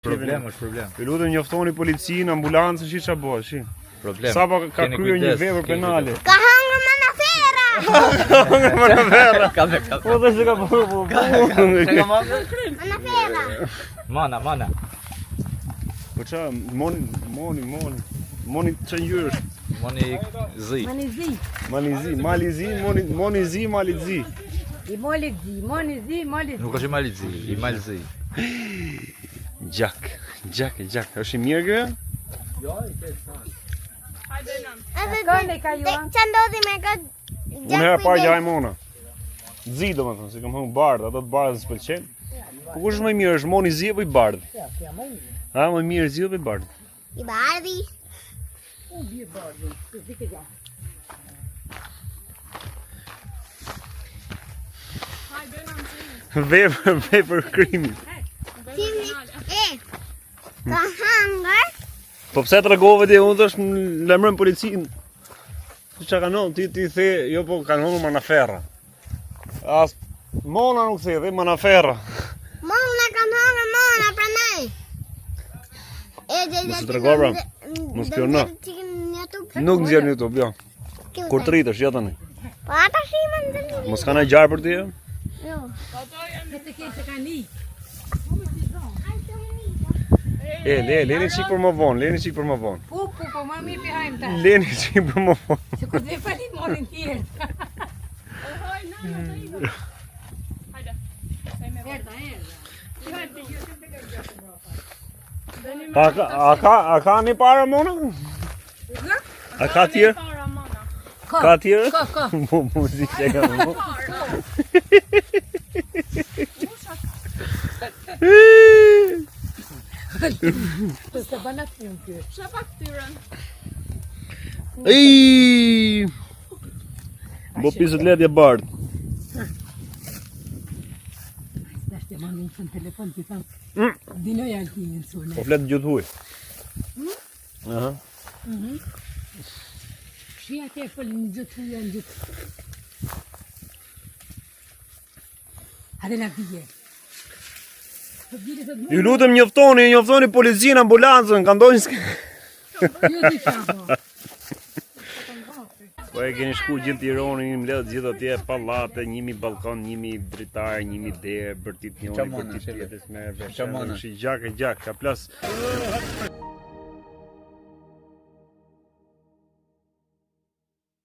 Problem është problem. Ju lutem njoftoni policinë, ambulancën, ç'a bëhet, shi. Problem. Sapo ka kryer një vepër penale. Ka hangër manafera. Manafera. Ka. Po dhe se ka bërë. Manafera. Mana. Po ç'a, moni ç'a ngjyresh? Malizi. Malizi. Nuk është i Malizi. Gjak. Është i mirë kjo? Ç'a ndodhi me këtë? Unë herë parë gjaj mona. Zi domethënë, si kam hënë bardh, ato të bardhë s'pëlqen. Po kush është më mirë, është moni zi apo i bardh? Ha, më mirë zi apo i bardh? I bardhi. Vepër krimi. Ka hangër. Po pse tregove ti unë tash lajmëroj policinë? Çka kanë ti the, jo po kanë humbur manafera. As mona nuk the, dhe manafera. Mona kanë hangër mona pranaj. Mos të tregova. Mos spiono. Nuk nxjerr në YouTube, jo. Kur të rritesh, ja tani. Po ata shimën të një. Mos kanë gjarë për ti? Jo. Leni çik për më vonë, Po, ma mirë pihajmë ta. Leni çik për më vonë. Se kur dhe falit morin tjerë. A ka një para mona? A ka tjerë? Ka tjerë? Ka. Muzikë ka më. Se bana të një kjo. Ej! Bo pisët ledhje bardh. Dashte ma në në telefon të thamë. Dinoj altinin sune. Po fletë gjutë huj. Aha. Shia te folë në gjutë huja në gjutë. Hade la vije. Ju lutem njoftoni policinë, ambulancën, ka ndonjë Po e keni shku gjithë Tiranë, një mbledh gjithë atje, pallate, 1000 balkon, 1000 dritar, 1000 derë, bërtit njëri, bërtit tjetës me vesh. Gjak, ka plas.